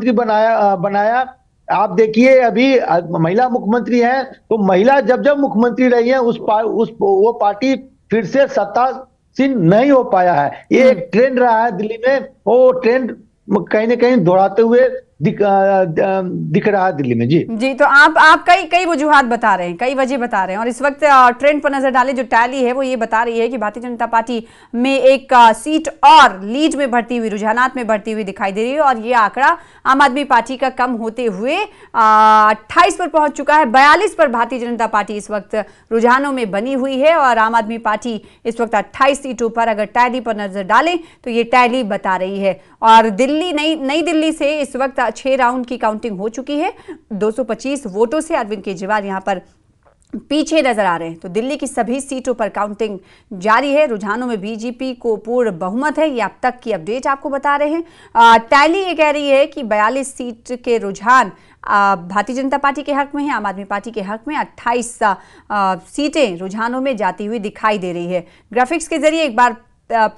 मुख्यमंत्री बनाया। आप देखिए अभी महिला मुख्यमंत्री है, तो महिला जब जब मुख्यमंत्री रही है वो पार्टी फिर से सत्तासीन नहीं हो पाया है। ये एक ट्रेंड रहा है दिल्ली में, वो ट्रेंड कहीं ना कहीं दोहराते हुए दिख रहा है दिल्ली में। जी जी, तो आप कई वजूहात बता रहे हैं, कई वजह बता रहे हैं, और इस वक्त ट्रेंड पर नजर डालें, जो टैली है वो ये बता रही है कि भारतीय जनता पार्टी में एक सीट और लीड में बढ़ती हुई, रुझानात में बढ़ती हुई दिखाई दे रही है, और ये आंकड़ा आम आदमी पार्टी का कम होते हुए 28 पर पहुंच चुका है। 42 पर भारतीय जनता पार्टी इस वक्त रुझानों में बनी हुई है, और आम आदमी पार्टी इस वक्त 28 सीटों पर, अगर टैली पर नजर डालें तो ये टैली बता रही है। और नई दिल्ली से इस वक्त 6 राउंड की काउंटिंग हो चुकी है। 225 वोटों से अरविंद केजरीवाल यहां पर पीछे नजर आ रहे हैं। तो दिल्ली की सभी सीटों पर काउंटिंग जारी है। रुझानों में बीजेपी को पूर्ण बहुमत है, ये अब तक की अपडेट आपको बता रहे हैं। टैली ये कह रही है कि 42 सीट के रुझान भारतीय जनता पार्टी के हक में है, आम आदमी पार्टी के हक में 28 सीटें रुझानों में जाती हुई दिखाई दे रही है। ग्राफिक्स के जरिए एक बार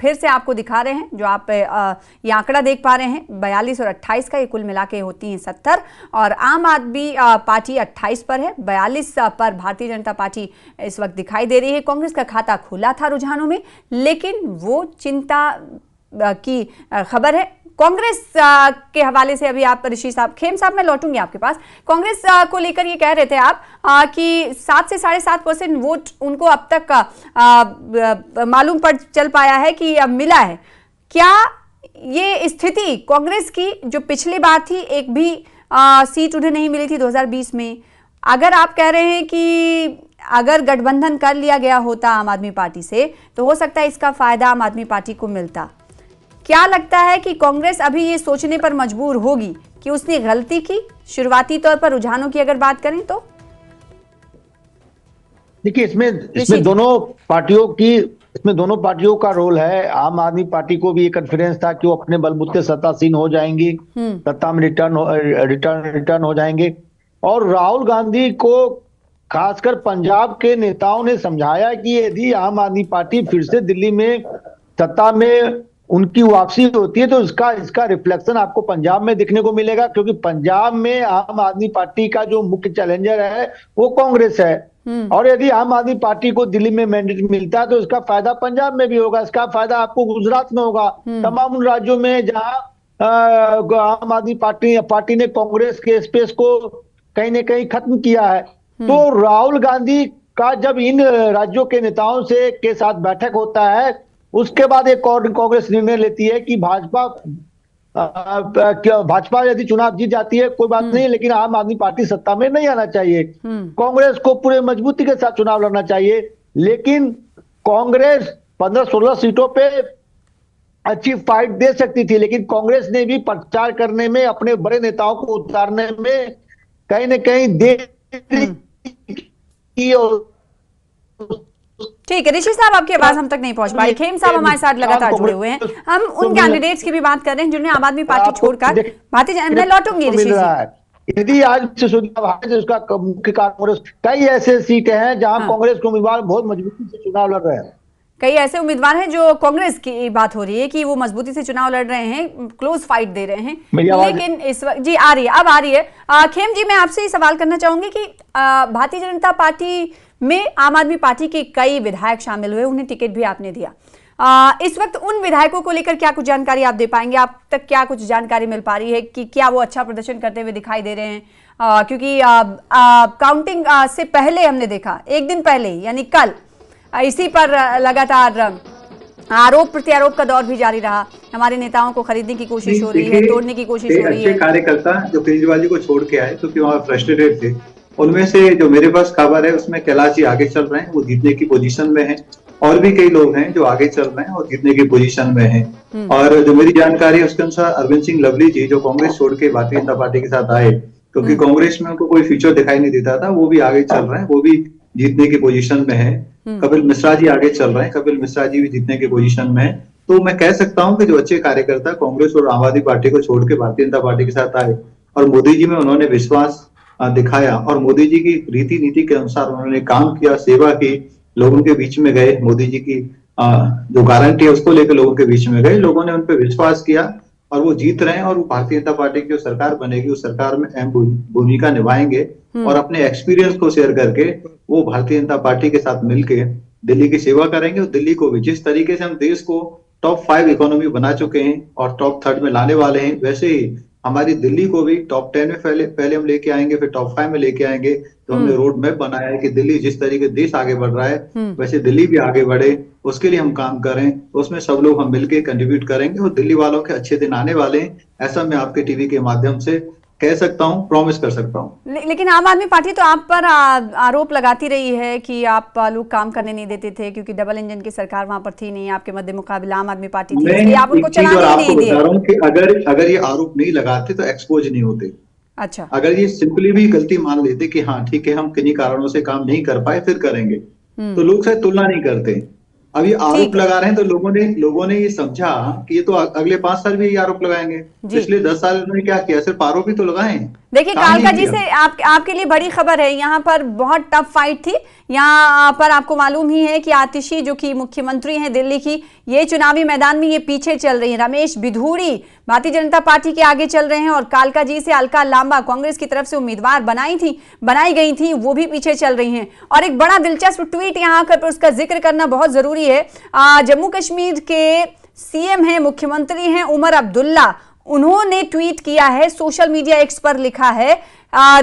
फिर से आपको दिखा रहे हैं, जो आप ये आंकड़ा देख पा रहे हैं 42 और 28 का, ये कुल मिला के होती हैं 70, और आम आदमी पार्टी 28 पर है, 42 पर भारतीय जनता पार्टी इस वक्त दिखाई दे रही है। कांग्रेस का खाता खुला था रुझानों में, लेकिन वो चिंता की खबर है। कांग्रेस के हवाले से अभी आप ऋषि साहब, खेम साहब, मैं लौटूंगी आपके पास। कांग्रेस को लेकर ये कह रहे थे आप कि 7 से 7.5% वोट उनको अब तक का मालूम पड़ चल पाया है कि अब मिला है। क्या ये स्थिति कांग्रेस की जो पिछली बार थी, एक भी सीट उन्हें नहीं मिली थी 2020 में, अगर आप कह रहे हैं कि अगर गठबंधन कर लिया गया होता आम आदमी पार्टी से, तो हो सकता है इसका फायदा आम आदमी पार्टी को मिलता, क्या लगता है कि कांग्रेस अभी ये सोचने पर मजबूर होगी कि उसने गलती की शुरुआती तौर पर रुझानों की अगर बात करें तो? देखिए इसमें दोनों पार्टियों का रोल है। आम आदमी पार्टी को भी ये कॉन्फिडेंस था कि वो अपने बलबूते सत्तासीन हो जाएंगी, सत्ता में रिटर्न हो जाएंगे। और राहुल गांधी को खासकर पंजाब के नेताओं ने समझाया कि यदि आम आदमी पार्टी फिर से दिल्ली में सत्ता में उनकी वापसी होती है तो इसका रिफ्लेक्शन आपको पंजाब में दिखने को मिलेगा, क्योंकि पंजाब में आम आदमी पार्टी का जो मुख्य चैलेंजर है वो कांग्रेस है। और यदि आम आदमी पार्टी को दिल्ली में मैंडेट मिलता है तो इसका फायदा पंजाब में भी होगा, इसका फायदा आपको गुजरात में होगा, तमाम उन राज्यों में जहां आम आदमी पार्टी ने कांग्रेस के स्पेस को कहीं ना कहीं खत्म किया है। तो राहुल गांधी का जब इन राज्यों के नेताओं के साथ बैठक होता है, उसके बाद एक कांग्रेस निर्णय लेती है कि भाजपा यदि चुनाव जीत जाती है कोई बात नहीं, लेकिन आम आदमी पार्टी सत्ता में नहीं आना चाहिए, कांग्रेस को पूरे मजबूती के साथ चुनाव लड़ना चाहिए। लेकिन कांग्रेस 15-16 सीटों पे अच्छी फाइट दे सकती थी, लेकिन कांग्रेस ने भी प्रचार करने में, अपने बड़े नेताओं को उतारने में कहीं न कहीं देर की। ठीक है ऋषि साहब, आपकी आवाज हम तक नहीं पहुंच पाई। खेम साहब हमारे साथ लगातार जुड़े हुए हैं। हम उन कैंडिडेट्स की भी बात कर रहे हैं जिन्होंने आम आदमी पार्टी छोड़कर भारतीय जनता, मैं लौटूंगी ऋषि जी। यदि आज उसका मुख्य कांग्रेस, कई ऐसे सीटें हैं जहां कांग्रेस के उम्मीदवार बहुत मजबूती से चुनाव लड़ रहे हैं। कई ऐसे उम्मीदवार हैं जो कांग्रेस की बात हो रही है कि वो मजबूती से चुनाव लड़ रहे हैं, क्लोज फाइट दे रहे हैं, लेकिन इस वक्त जी आ रही है, अब आ रही है। खेम जी, मैं आपसे सवाल करना चाहूंगी कि भारतीय जनता पार्टी में आम आदमी पार्टी के कई विधायक शामिल हुए, उन्हें टिकट भी आपने दिया। इस वक्त उन विधायकों को लेकर क्या कुछ जानकारी आप दे पाएंगे? आप तक क्या कुछ जानकारी मिल पा रही है कि क्या वो अच्छा प्रदर्शन करते हुए दिखाई दे रहे हैं? क्योंकि काउंटिंग से पहले हमने देखा, एक दिन पहले यानी कल, इसी पर लगातार आरोप प्रत्यारोप का दौर भी जारी रहा। हमारे नेताओं को खरीदने की कोशिश हो रही है, तोड़ने की कोशिश हो रही है। कार्यकर्ता जो केजरीवाल जी को छोड़ के आए क्योंकि वहां फ्रस्ट्रेटेड थे, उनमें से जो मेरे पास खबर है उसमें कैलाश जी आगे चल रहे हैं, वो जीतने की पोजीशन में हैं। और भी कई लोग हैं जो आगे चल रहे हैं और जीतने की पोजीशन में हैं। और जो मेरी जानकारी है उसके अनुसार अरविंद सिंह लवली जी जो कांग्रेस छोड़ के भारतीय जनता पार्टी के साथ आए, क्योंकि कांग्रेस में उनको कोई फ्यूचर दिखाई नहीं देता था, वो भी आगे चल रहे हैं, वो भी जीतने की पोजीशन में है। कपिल मिश्रा जी आगे चल रहे हैं, कपिल मिश्रा जी भी जीतने की पोजीशन में है। तो मैं कह सकता हूं कि जो अच्छे कार्यकर्ता कांग्रेस और आम आदमी पार्टी को छोड़ के भारतीय जनता पार्टी के साथ आए और मोदी जी में उन्होंने विश्वास दिखाया और मोदी जी की रीति नीति के अनुसार उन्होंने काम किया, सेवा की, लोगों के बीच में गए, मोदी जी की जो गारंटी है उसको लेकर लोगों के बीच में गए, लोगों ने उन पर विश्वास किया और वो जीत रहे हैं, और वो भारतीय जनता पार्टी की जो सरकार बनेगी उस सरकार में अहम भूमिका निभाएंगे, और अपने एक्सपीरियंस को शेयर करके वो भारतीय जनता पार्टी के साथ मिलकर दिल्ली की सेवा करेंगे। और दिल्ली को भी जिस तरीके से हम देश को टॉप 5 इकोनॉमी बना चुके हैं और टॉप 3 में लाने वाले हैं, वैसे ही हमारी दिल्ली को भी टॉप 10 में पहले हम लेके आएंगे, फिर टॉप 5 में लेके आएंगे। तो हमने रोड मैप बनाया है कि दिल्ली जिस तरीके देश आगे बढ़ रहा है वैसे दिल्ली भी आगे बढ़े, उसके लिए हम काम करें। उसमें सब लोग हम मिलकर कंट्रीब्यूट करेंगे और दिल्ली वालों के अच्छे दिन आने वाले हैं, ऐसा मैं आपके टीवी के माध्यम से कह सकता हूं, प्रॉमिस कर सकता हूं। लेकिन आम आदमी पार्टी तो आप पर आरोप लगाती रही है कि आप लोग काम करने नहीं देते थे, क्योंकि डबल इंजन की सरकार वहां पर थी नहीं, आपके मध्य मुकाबला आम आदमी पार्टी थी, इसलिए आप उनको चलाने नहीं दिए। बता रहा हूं कि अगर ये आरोप नहीं लगाते तो एक्सपोज नहीं होते। अच्छा, अगर ये सिंपली भी गलती मान लेते कि हाँ ठीक है हम किन्हीं कारणों से काम नहीं कर पाए फिर करेंगे, तो लोग शायद तुलना नहीं करते। अब ये आरोप लगा रहे हैं तो लोगों ने ये समझा कि ये तो अगले 5 साल भी ये आरोप लगाएंगे। पिछले 10 साल उन्होंने क्या किया, सिर्फ आरोप ही तो लगाए। देखिए कालका जी से आपके लिए बड़ी खबर है, यहाँ पर बहुत टफ फाइट थी। यहाँ पर आपको मालूम ही है कि आतिशी जो कि मुख्यमंत्री हैं दिल्ली की, ये चुनावी मैदान में ये पीछे चल रही है। रमेश बिधूड़ी भारतीय जनता पार्टी के आगे चल रहे हैं और कालका जी से अलका लांबा कांग्रेस की तरफ से उम्मीदवार बनाई गई थी, वो भी पीछे चल रही हैं। और एक बड़ा दिलचस्प ट्वीट यहाँ पर उसका जिक्र करना बहुत जरूरी है। जम्मू कश्मीर के सीएम हैं, मुख्यमंत्री हैं उमर अब्दुल्ला, उन्होंने ट्वीट किया है, सोशल मीडिया एक्स पर लिखा है,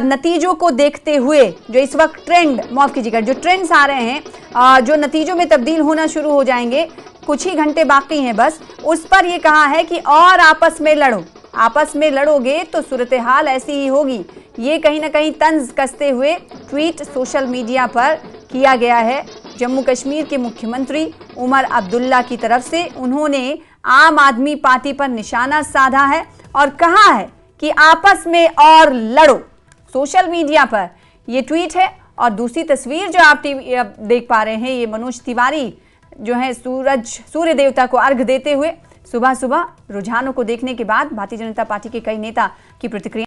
नतीजों को देखते हुए जो इस वक्त माफ कीजिएगा, जो ट्रेंड्स आ रहे हैं, जो नतीजों में तब्दील होना शुरू हो जाएंगे, कुछ ही घंटे बाकी हैं बस, उस पर यह कहा है कि और आपस में लड़ो, आपस में लड़ोगे तो सूरत हाल ऐसी ही होगी। ये कहीं ना कहीं तंज कसते हुए ट्वीट सोशल मीडिया पर किया गया है जम्मू कश्मीर के मुख्यमंत्री उमर अब्दुल्ला की तरफ से। उन्होंने आम आदमी पार्टी पर निशाना साधा है और कहा है कि आपस में और लड़ो। सोशल मीडिया पर ये ट्वीट है। और दूसरी तस्वीर जो आप देख पा रहे हैं, ये मनोज तिवारी जो है सूर्य देवता को अर्घ देते हुए सुबह सुबह रुझानों को देखने के बाद भारतीय जनता पार्टी के कई नेता की प्रतिक्रिया